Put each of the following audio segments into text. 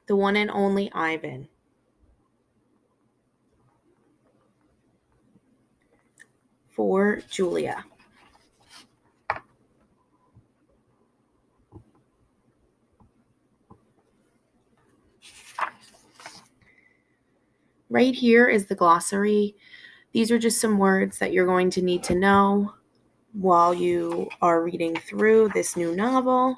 The one and only Ivan. For Julia. Right here is the glossary. These are just some words that you're going to need to know while you are reading through this new novel.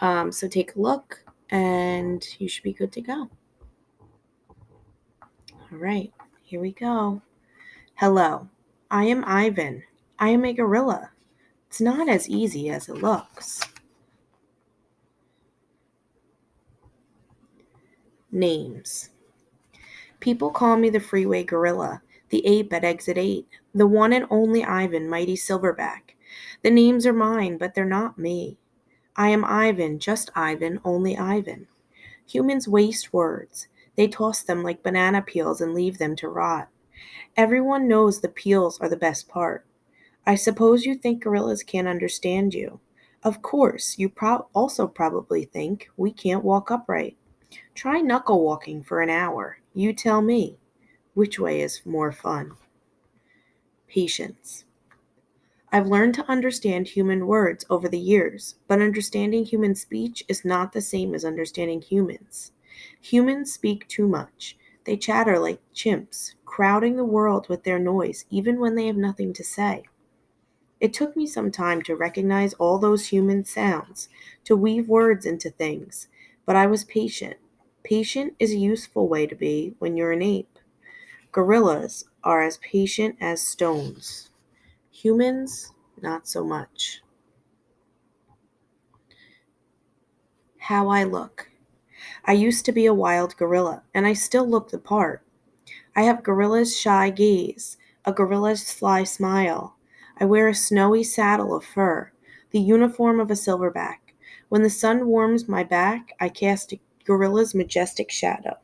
So take a look and you should be good to go. All right, here we go. Hello, I am Ivan. I am a gorilla. It's not as easy as it looks. Names. People call me the freeway gorilla, the ape at exit 8, the one and only Ivan, mighty silverback. The names are mine, but they're not me. I am Ivan, just Ivan, only Ivan. Humans waste words. They toss them like banana peels and leave them to rot. Everyone knows the peels are the best part. I suppose you think gorillas can't understand you. Of course, you also probably think we can't walk upright. Try knuckle walking for an hour. You tell me. Which way is more fun? Patience. I've learned to understand human words over the years, but understanding human speech is not the same as understanding humans. Humans speak too much. They chatter like chimps, crowding the world with their noise even when they have nothing to say. It took me some time to recognize all those human sounds, to weave words into things, but I was patient. Patient is a useful way to be when you're an ape. Gorillas are as patient as stones. Humans, not so much. How I look. I used to be a wild gorilla, and I still look the part. I have gorilla's shy gaze, a gorilla's sly smile. I wear a snowy saddle of fur, the uniform of a silverback. When the sun warms my back, I cast a gorilla's majestic shadow.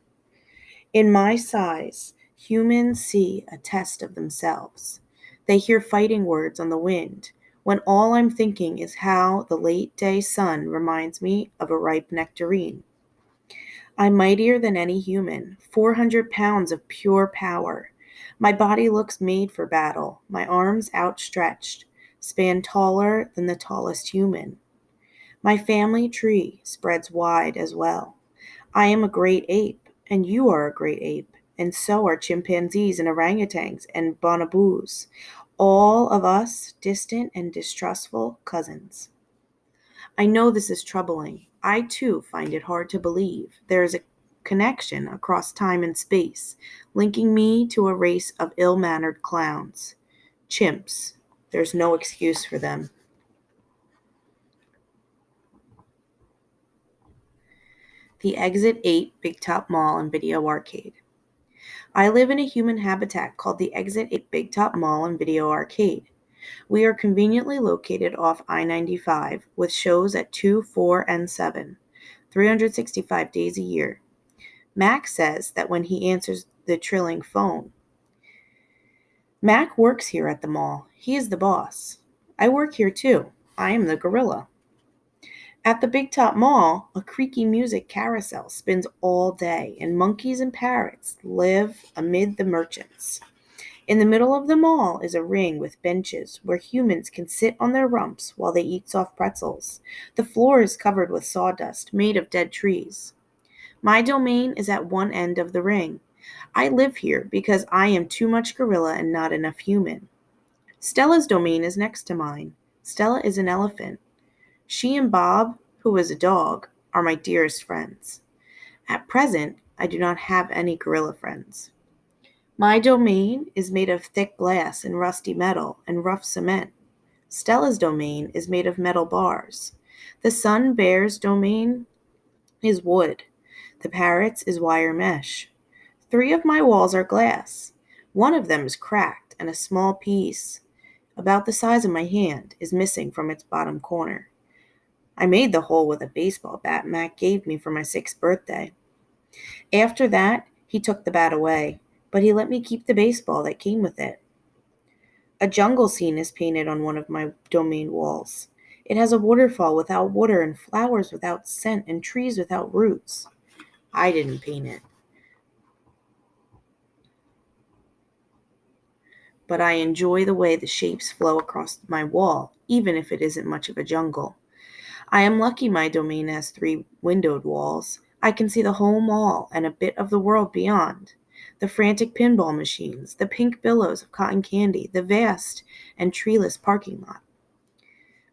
In my size, humans see a test of themselves. They hear fighting words on the wind, when all I'm thinking is how the late day sun reminds me of a ripe nectarine. I'm mightier than any human, 400 pounds of pure power. My body looks made for battle, my arms outstretched, span taller than the tallest human. My family tree spreads wide as well. I am a great ape, and you are a great ape, and so are chimpanzees and orangutans and bonobos, all of us distant and distrustful cousins. I know this is troubling. I too find it hard to believe there is a connection across time and space, linking me to a race of ill mannered clowns. Chimps. There's no excuse for them. The Exit 8 Big Top Mall and Video Arcade. I live in a human habitat called the Exit 8 Big Top Mall and Video Arcade. We are conveniently located off I-95 with shows at 2, 4, and 7, 365 days a year. Mac says that when he answers the trilling phone. Mac works here at the mall. He is the boss. I work here too. I am the gorilla. At the Big Top Mall, a creaky music carousel spins all day, and monkeys and parrots live amid the merchants. In the middle of the mall is a ring with benches where humans can sit on their rumps while they eat soft pretzels. The floor is covered with sawdust made of dead trees. My domain is at one end of the ring. I live here because I am too much gorilla and not enough human. Stella's domain is next to mine. Stella is an elephant. She and Bob, who is a dog, are my dearest friends. At present, I do not have any gorilla friends. My domain is made of thick glass and rusty metal and rough cement. Stella's domain is made of metal bars. The sun bear's domain is wood. The parrot's is wire mesh. 3 of my walls are glass. One of them is cracked, and a small piece, about the size of my hand, is missing from its bottom corner. I made the hole with a baseball bat Mac gave me for my 6th birthday. After that, he took the bat away, but he let me keep the baseball that came with it. A jungle scene is painted on one of my domain walls. It has a waterfall without water and flowers without scent and trees without roots. I didn't paint it, but I enjoy the way the shapes flow across my wall, even if it isn't much of a jungle. I am lucky my domain has 3 windowed walls. I can see the whole mall and a bit of the world beyond. The frantic pinball machines, the pink billows of cotton candy, the vast and treeless parking lot.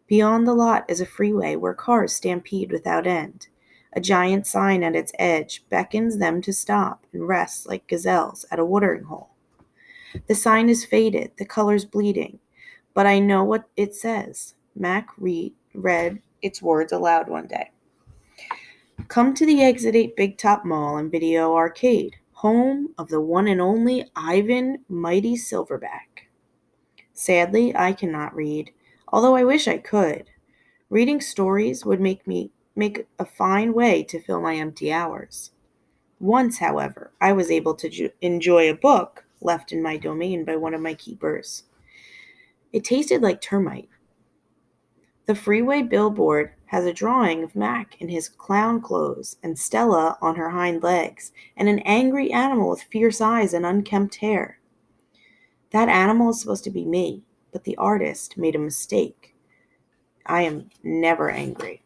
Beyond the lot is a freeway where cars stampede without end. A giant sign at its edge beckons them to stop and rest like gazelles at a watering hole. The sign is faded, the colors bleeding, but I know what it says. Read its words aloud one day. Come to the Exit 8 Big Top Mall and Video Arcade, home of the one and only Ivan Mighty Silverback. Sadly, I cannot read, although I wish I could. Reading stories would make a fine way to fill my empty hours. Once, however, I was able to enjoy a book left in my domain by one of my keepers. It tasted like termite. The freeway billboard has a drawing of Mac in his clown clothes and Stella on her hind legs, and an angry animal with fierce eyes and unkempt hair. That animal is supposed to be me, but the artist made a mistake. I am never angry.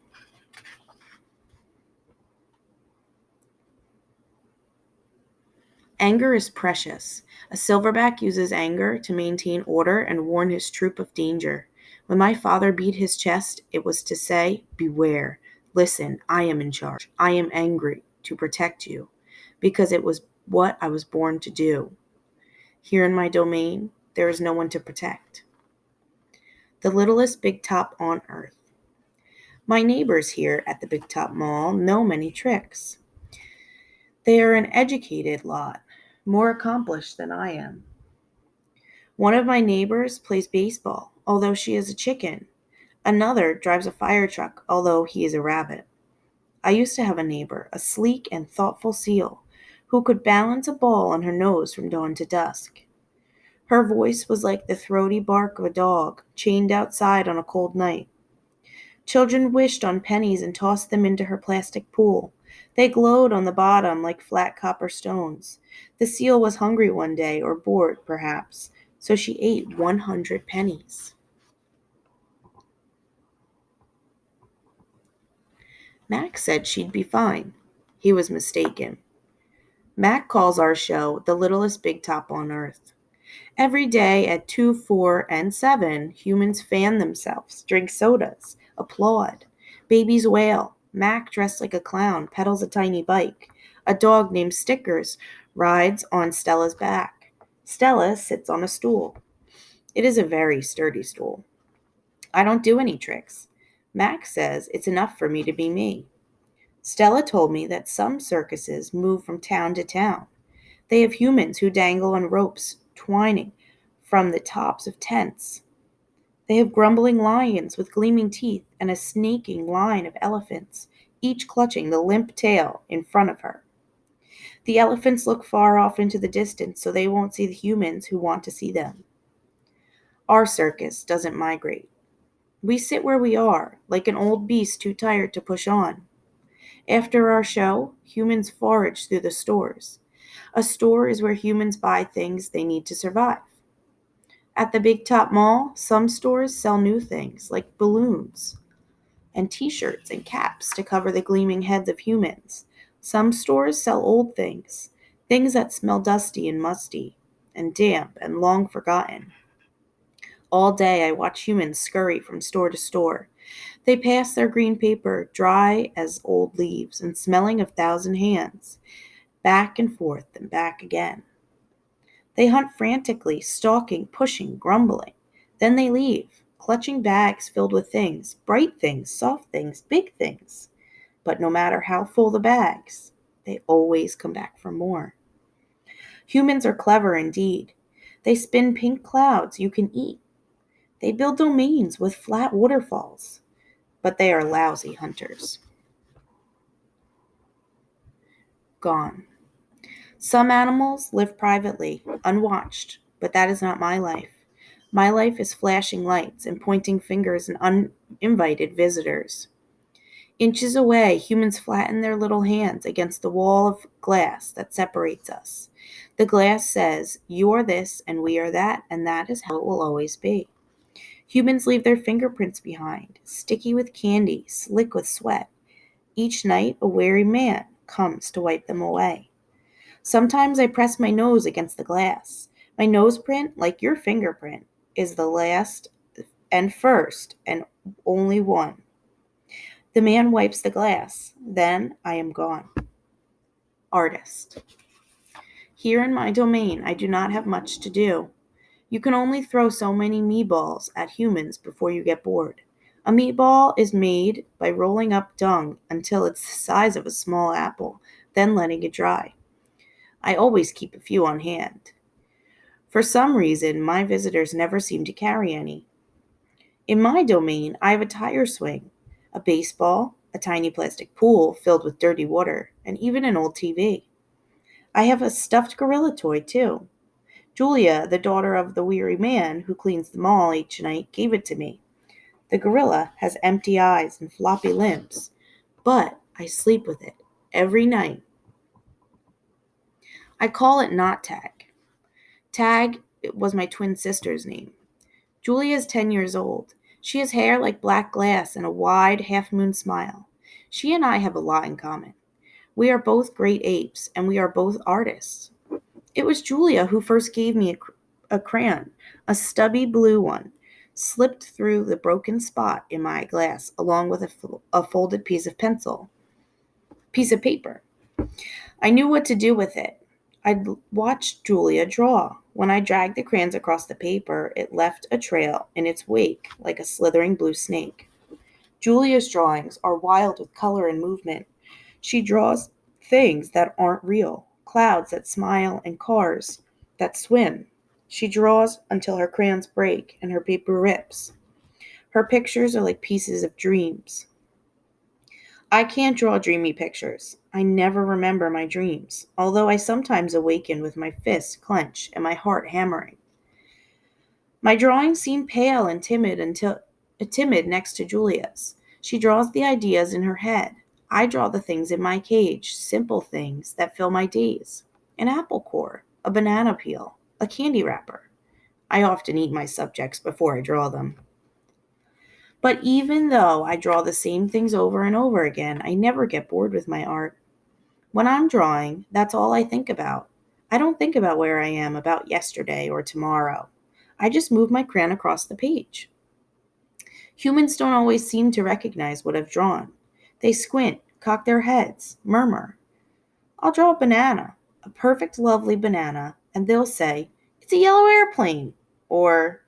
Anger is precious. A silverback uses anger to maintain order and warn his troop of danger. When my father beat his chest, it was to say, "Beware. Listen, I am in charge. I am angry to protect you, because it was what I was born to do. Here in my domain, there is no one to protect." The littlest big top on earth. My neighbors here at the Big Top Mall know many tricks. They are an educated lot, more accomplished than I am. One of my neighbors plays baseball, although she is a chicken. Another drives a fire truck, although he is a rabbit. I used to have a neighbor, a sleek and thoughtful seal, who could balance a ball on her nose from dawn to dusk. Her voice was like the throaty bark of a dog chained outside on a cold night. Children wished on pennies and tossed them into her plastic pool. They glowed on the bottom like flat copper stones. The seal was hungry one day, or bored, perhaps, so she ate 100 pennies. Mac said she'd be fine. He was mistaken. Mac calls our show the littlest big top on earth. Every day at 2, 4, and 7, humans fan themselves, drink sodas, applaud. Babies wail. Mac, dressed like a clown, pedals a tiny bike. A dog named Stickers rides on Stella's back. Stella sits on a stool. It is a very sturdy stool. I don't do any tricks. Mac says it's enough for me to be me. Stella told me that some circuses move from town to town. They have humans who dangle on ropes twining from the tops of tents. They have grumbling lions with gleaming teeth and a snaking line of elephants, each clutching the limp tail in front of her. The elephants look far off into the distance so they won't see the humans who want to see them. Our circus doesn't migrate. We sit where we are, like an old beast too tired to push on. After our show, humans forage through the stores. A store is where humans buy things they need to survive. At the Big Top Mall, some stores sell new things like balloons and t-shirts and caps to cover the gleaming heads of humans. Some stores sell old things, things that smell dusty and musty and damp and long forgotten. All day I watch humans scurry from store to store. They pass their green paper, dry as old leaves and smelling of 1,000 hands, back and forth and back again. They hunt frantically, stalking, pushing, grumbling. Then they leave, clutching bags filled with things, bright things, soft things, big things. But no matter how full the bags, they always come back for more. Humans are clever indeed. They spin pink clouds you can eat. They build domains with flat waterfalls. But they are lousy hunters. Gone. Some animals live privately, unwatched, but that is not my life. My life is flashing lights and pointing fingers and uninvited visitors. Inches away, humans flatten their little hands against the wall of glass that separates us. The glass says, "You are this and we are that, and that is how it will always be." Humans leave their fingerprints behind, sticky with candy, slick with sweat. Each night, a wary man comes to wipe them away. Sometimes I press my nose against the glass. My nose print, like your fingerprint, is the last and first and only one. The man wipes the glass. Then I am gone. Artist. Here in my domain, I do not have much to do. You can only throw so many meatballs at humans before you get bored. A meatball is made by rolling up dung until it's the size of a small apple, then letting it dry. I always keep a few on hand. For some reason, my visitors never seem to carry any. In my domain, I have a tire swing, a baseball, a tiny plastic pool filled with dirty water, and even an old TV. I have a stuffed gorilla toy, too. Julia, the daughter of the weary man who cleans the mall each night, gave it to me. The gorilla has empty eyes and floppy limbs, but I sleep with it every night. I call it Not Tag. Tag was my twin sister's name. Julia is 10 years old. She has hair like black glass and a wide, half-moon smile. She and I have a lot in common. We are both great apes, and we are both artists. It was Julia who first gave me a crayon, a stubby blue one, slipped through the broken spot in my glass, along with a folded piece of paper. I knew what to do with it. I'd watched Julia draw. When I dragged the crayons across the paper, it left a trail in its wake like a slithering blue snake. Julia's drawings are wild with color and movement. She draws things that aren't real, clouds that smile and cars that swim. She draws until her crayons break and her paper rips. Her pictures are like pieces of dreams. I can't draw dreamy pictures. I never remember my dreams, although I sometimes awaken with my fists clenched and my heart hammering. My drawings seem pale and timid next to Julia's. She draws the ideas in her head. I draw the things in my cage, simple things that fill my days. An apple core, a banana peel, a candy wrapper. I often eat my subjects before I draw them. But even though I draw the same things over and over again, I never get bored with my art. When I'm drawing, that's all I think about. I don't think about where I am, about yesterday or tomorrow. I just move my crayon across the page. Humans don't always seem to recognize what I've drawn. They squint, cock their heads, murmur. I'll draw a banana, a perfect, lovely banana, and they'll say, "It's a yellow airplane," or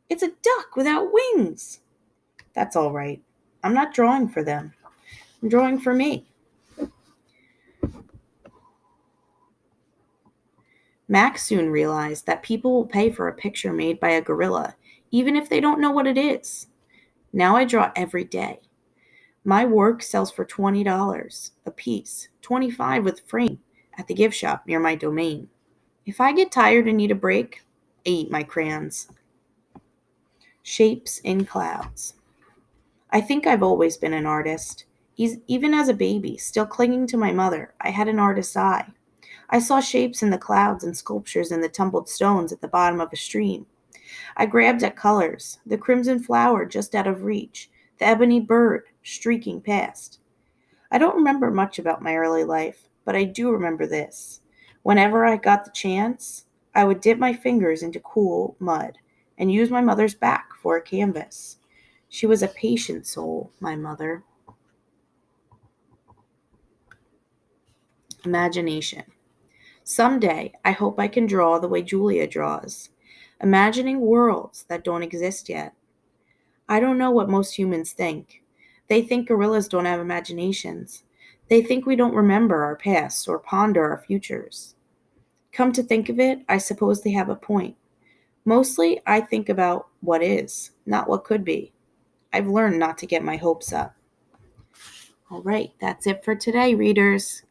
"It's a duck without wings." That's all right. I'm not drawing for them. I'm drawing for me. Max soon realized that people will pay for a picture made by a gorilla, even if they don't know what it is. Now I draw every day. My work sells for $20 a piece, $25 with frame, at the gift shop near my domain. If I get tired and need a break, I eat my crayons. Shapes in clouds. I think I've always been an artist. Even as a baby, still clinging to my mother, I had an artist's eye. I saw shapes in the clouds and sculptures in the tumbled stones at the bottom of a stream. I grabbed at colors, the crimson flower just out of reach, the ebony bird streaking past. I don't remember much about my early life, but I do remember this. Whenever I got the chance, I would dip my fingers into cool mud and use my mother's back for a canvas. She was a patient soul, my mother. Imagination. Someday, I hope I can draw the way Julia draws, imagining worlds that don't exist yet. I don't know what most humans think. They think gorillas don't have imaginations. They think we don't remember our past or ponder our futures. Come to think of it, I suppose they have a point. Mostly, I think about what is, not what could be. I've learned not to get my hopes up. All right, that's it for today, readers.